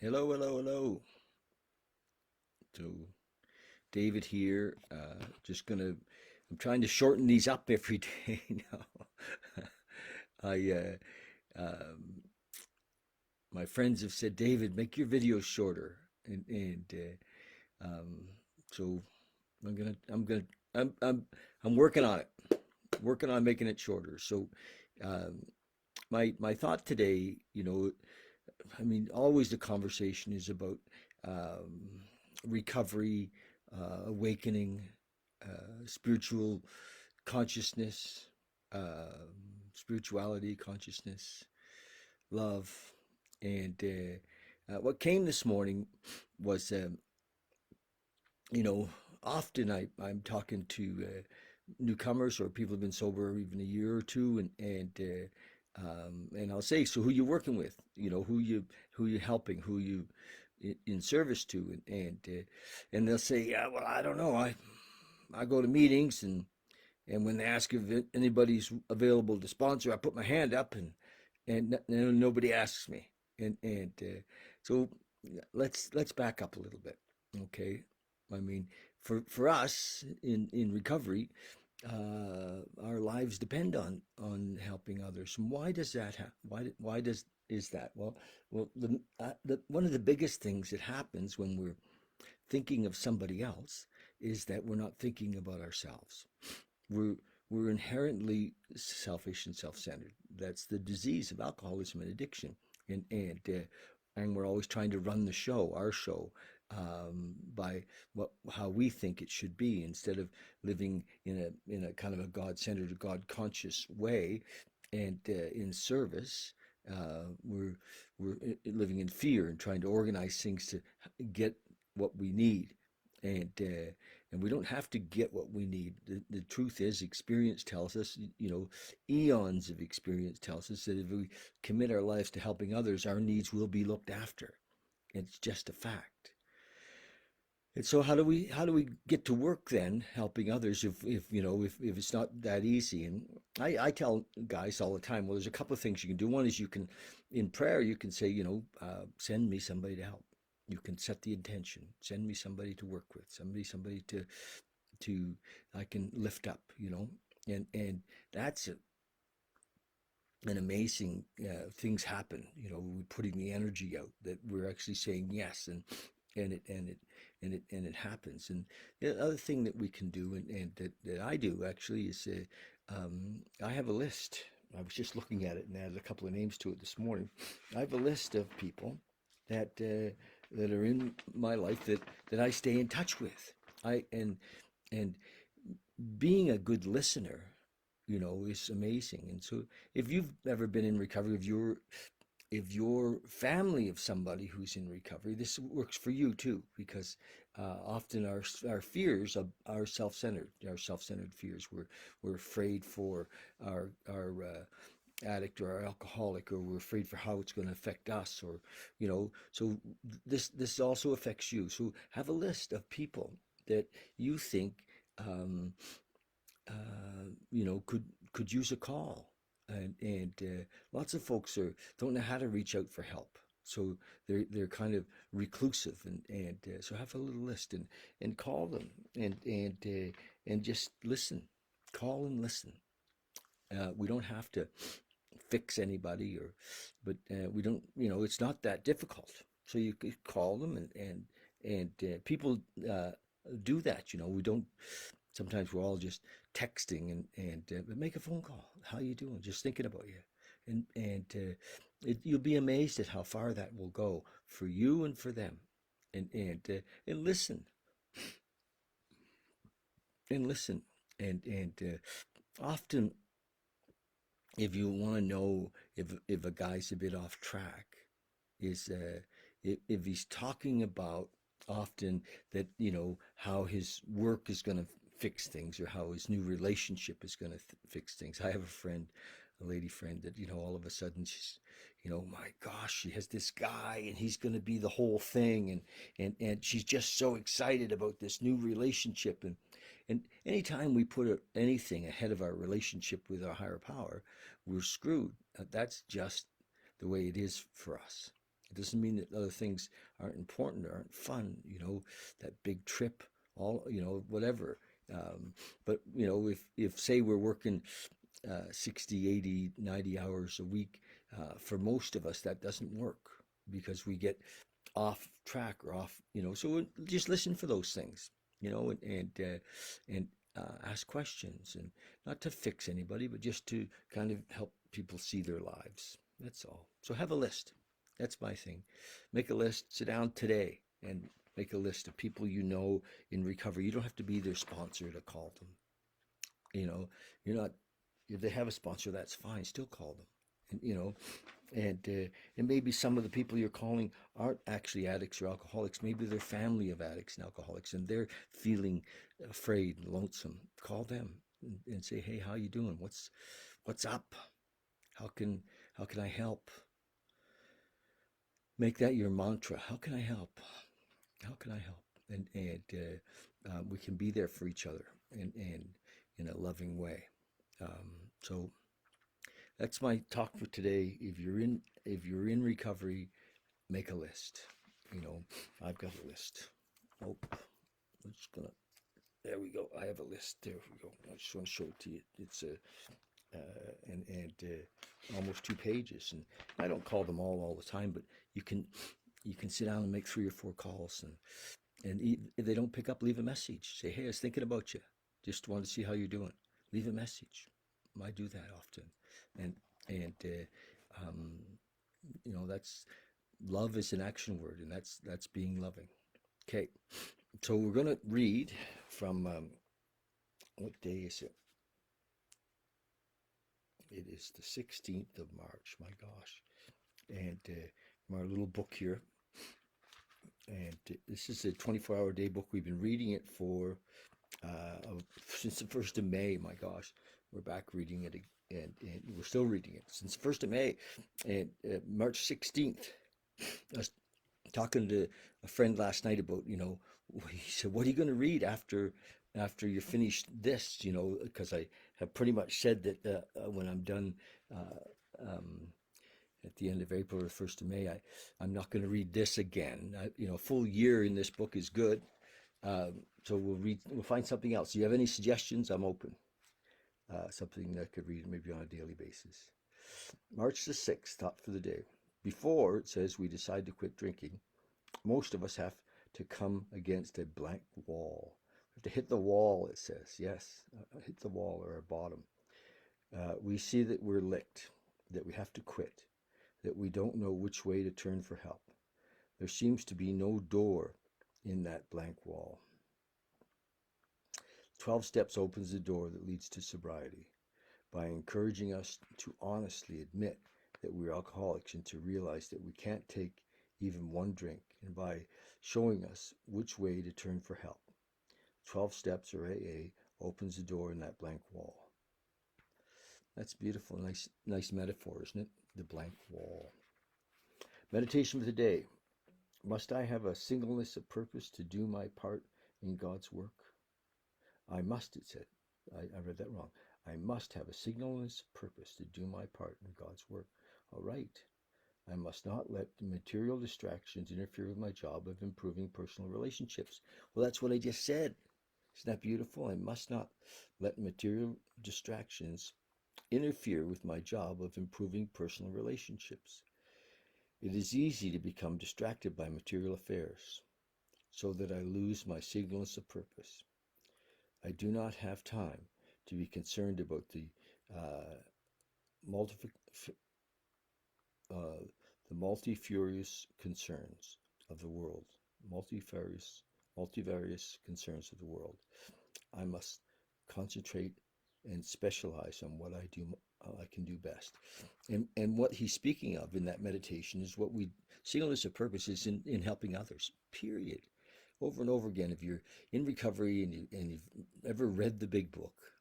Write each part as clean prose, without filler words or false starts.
Hello, hello, hello. So, David here. I'm trying to shorten these up every day now. I, my friends have said, David, make your videos shorter, and so I'm gonna, I'm, I'm, I'm working on it, working on making it shorter. So, um, my thought today, I mean, always the conversation is about um, recovery, awakening, spiritual consciousness, spirituality, consciousness, love. And what came this morning was, you know, often I'm talking to newcomers or people who've been sober even a year or two, and I'll say, so who you working with? Who you helping? Who you in service to? And they'll say, yeah, well, I don't know. I go to meetings and when they ask if anybody's available to sponsor, I put my hand up and nobody asks me. And so let's back up a little bit, okay? I mean, for us in recovery, our lives depend on helping others. And why does that happen? Why does is that? Well, the one of the biggest things that happens when we're thinking of somebody else is that we're not thinking about ourselves. We're we're inherently selfish and self-centered. That's the disease of alcoholism and addiction, and we're always trying to run the show, our show, by how we think it should be, instead of living in a kind of a God-centered, God-conscious way, and in service. We're living in fear and trying to organize things to get what we need, and we don't have to get what we need. The truth is, experience tells us, eons of experience tells us that if we commit our lives to helping others, our needs will be looked after. It's just a fact. And so how do we get to work then helping others if it's not that easy? And I tell guys all the time, well, there's a couple of things you can do. One is, you can, in prayer, you can say, send me somebody to help. You can set the intention. Send me somebody to work with, somebody to I can lift up, and that's an amazing things happen. We're putting the energy out that we're actually saying yes, and it happens. And the other thing that we can do, and that I do actually, is I have a list. I was just looking at it and added a couple of names to it this morning. I have a list of people that are in my life that I stay in touch with. I and being a good listener, is amazing. And so, if you've ever been in recovery, if you're family of somebody who's in recovery, this works for you too, because often our fears are self-centered. Our self-centered fears. We're afraid for our addict or our alcoholic, or we're afraid for how it's going to affect us, or so this also affects you. So have a list of people that you think um, could use a call, and lots of folks don't know how to reach out for help, so they're kind of reclusive, and so have a little list, and call them, and just listen. Call and listen. We don't have to fix anybody, but we don't, it's not that difficult. So you could call them, and people do that. We don't. Sometimes we're all just texting, but make a phone call. How you doing? Just thinking about you, and you'll be amazed at how far that will go for you and for them, and listen, and listen, and often, if you want to know if a guy's a bit off track, is if he's talking about often that, how his work is going to fix things, or how his new relationship is going to fix things. I have a friend, a lady friend, that, all of a sudden she's, my gosh, she has this guy and he's going to be the whole thing, and she's just so excited about this new relationship. And anytime we put anything ahead of our relationship with our higher power, we're screwed. That's just the way it is for us. It doesn't mean that other things aren't important or aren't fun, that big trip, all, whatever. Um, but, if say we're working 60, 80, 90 hours a week, for most of us, that doesn't work because we get off track or off, so just listen for those things, and ask questions, and not to fix anybody, but just to kind of help people see their lives. That's all. So have a list. That's my thing. Make a list, sit down today and make a list of people in recovery. You don't have to be their sponsor to call them. You're not, if they have a sponsor, that's fine. Still call them. And maybe some of the people you're calling aren't actually addicts or alcoholics. Maybe they're family of addicts and alcoholics, and they're feeling afraid and lonesome. Call them and say, "Hey, how you doing? What's up? How can I help?" Make that your mantra. How can I help? How can I help? And we can be there for each other and in a loving way. So that's my talk for today. If you're in recovery, make a list. I've got a list. Oh, I'm just gonna. There we go. I have a list. There we go. I just want to show it to you. It's almost 2 pages, and I don't call them all the time, but you can sit down and make 3 or 4 calls, and if they don't pick up, leave a message. Say, "Hey, I was thinking about you. Just wanted to see how you're doing." Leave a message. I do that often, and that's love is an action word, and that's being loving. Okay, so we're gonna read from what day is it? It is the 16th of March. My gosh, and from our little book here, and this is a 24-hour day book. We've been reading it for since the 1st of May. My gosh, we're back reading it, and we're still reading it since the 1st of May, and March 16th. I was talking to a friend last night about, he said, "What are you going to read after you finish this?" Because I have pretty much said that when I'm done at the end of April or 1st of May, I'm not going to read this again. A full year in this book is good. So we'll find something else. Do you have any suggestions? I'm open. Something that I could read maybe on a daily basis. March the 6th, thought for the day. Before, it says, we decide to quit drinking, most of us have to come against a blank wall. We have to hit the wall, it says. Yes, hit the wall or our bottom. We see that we're licked, that we have to quit, that we don't know which way to turn for help. There seems to be no door in that blank wall. 12 Steps opens the door that leads to sobriety by encouraging us to honestly admit that we're alcoholics and to realize that we can't take even one drink, and by showing us which way to turn for help. 12 Steps, or AA, opens the door in that blank wall. That's beautiful. Nice metaphor, isn't it? The blank wall. Meditation for the day. Must I have a singleness of purpose to do my part in God's work? I must, it said. I read that wrong. I must have a singleness of purpose to do my part in God's work. All right. I must not let the material distractions interfere with my job of improving personal relationships. Well, that's what I just said. Isn't that beautiful? I must not let material distractions interfere with my job of improving personal relationships. It is easy to become distracted by material affairs, so that I lose my singleness of purpose. I do not have time to be concerned about the multifarious concerns of the world. Multivarious concerns of the world. I must concentrate and specialize on what I can do best. And what he's speaking of in that meditation is singleness of purpose is in helping others, period. Over and over again, if you're in recovery and you've ever read the big book,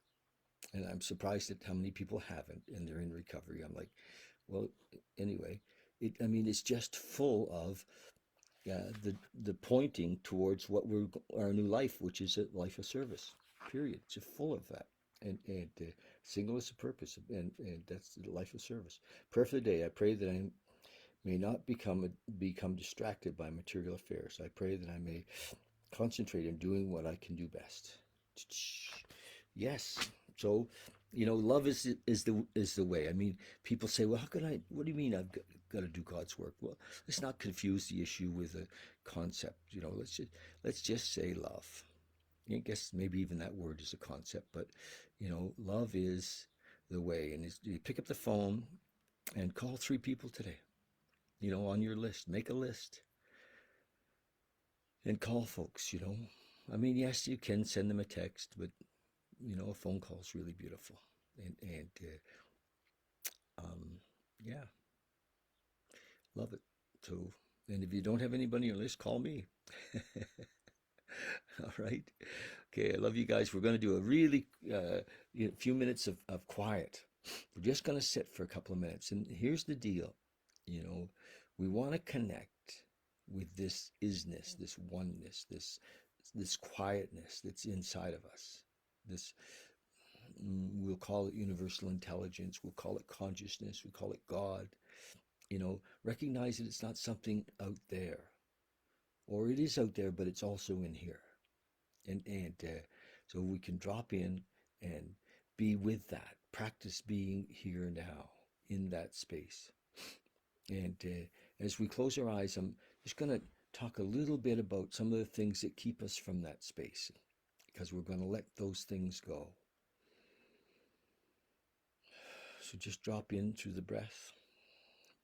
and I'm surprised at how many people haven't and they're in recovery. I'm like, well, anyway, it's just full of the pointing towards our new life, which is a life of service, period. It's just full of that. And singleness of purpose, and that's the life of service. Prayer for the day. I pray that I'm may not become distracted by material affairs. I pray that I may concentrate on doing what I can do best. Yes. So, love is the way. I mean, people say, "Well, how can I? What do you mean got to do God's work?" Well, let's not confuse the issue with a concept. Let's just say love. I guess maybe even that word is a concept, but love is the way. And you pick up the phone and call 3 people today. On your list, make a list and call folks. I mean, yes, you can send them a text, but a phone call is really beautiful. And yeah, love it. So, and if you don't have anybody on your list, call me. All right. Okay, I love you guys. We're going to do a really few minutes of quiet. We're just going to sit for a couple of minutes. And here's the deal. We want to connect with this isness, this oneness, this quietness that's inside of us. This we'll call it universal intelligence, we'll call it consciousness, we call it God. Recognize that it's not something out there, or it is out there, but it's also in here. And so we can drop in and be with that, practice being here now in that space. And as we close our eyes, I'm just going to talk a little bit about some of the things that keep us from that space, because we're going to let those things go. So just drop in through the breath,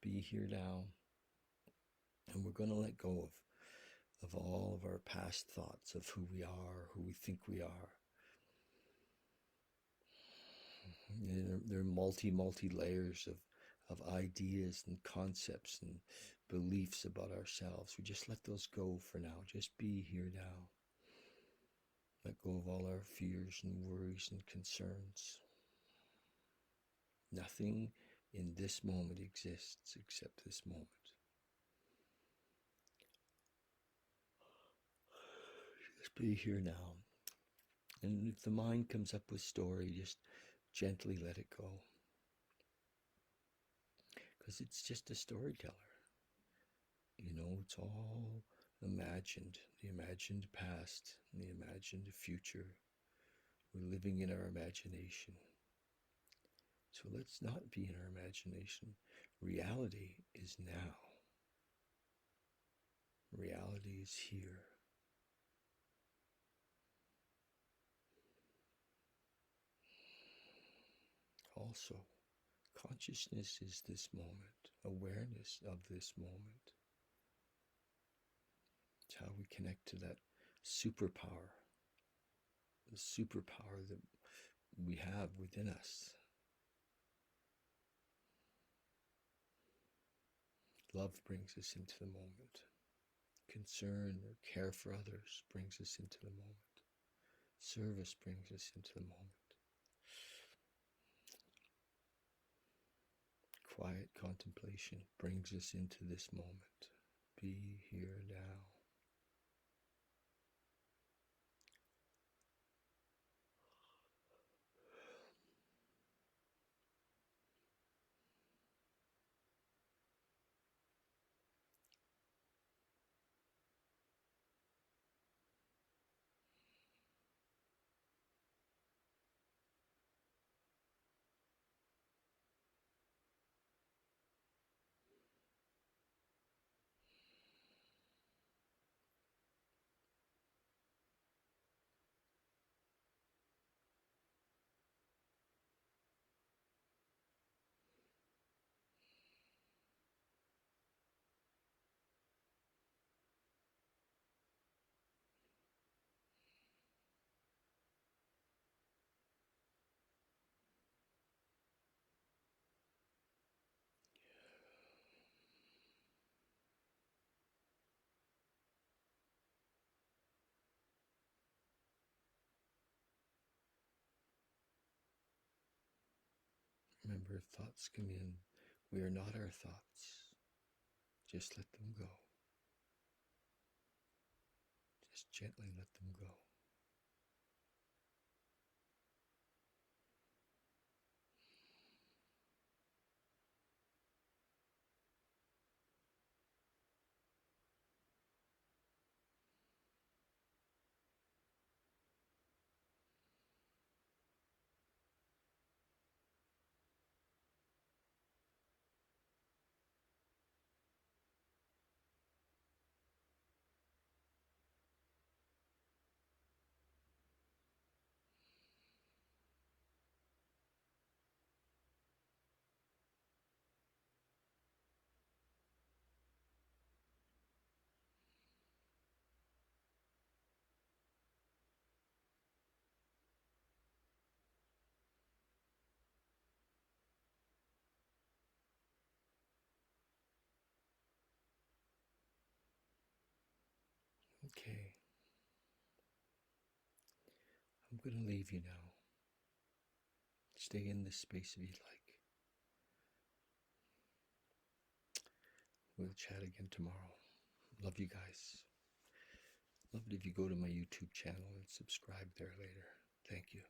be here now, and we're going to let go of all of our past thoughts of who we are, who we think we are. There are multi layers of ideas and concepts and beliefs about ourselves. We just let those go for now. Just be here now. Let go of all our fears and worries and concerns. Nothing in this moment exists except this moment. Just be here now. And if the mind comes up with story, just gently let it go. Because it's just a storyteller. It's all imagined, the imagined past, and the imagined future. We're living in our imagination. So let's not be in our imagination. Reality is now. Reality is here. Also, consciousness is this moment, awareness of this moment. It's how we connect to that superpower, the superpower that we have within us. Love brings us into the moment. Concern or care for others brings us into the moment. Service brings us into the moment. Quiet contemplation brings us into this moment. Be here now. Remember, if thoughts come in, we are not our thoughts. Just let them go. Just gently let them go. Okay, I'm going to leave you now. Stay in this space if you'd like. We'll chat again tomorrow. Love you guys. Love it if you go to my YouTube channel and subscribe there later. Thank you.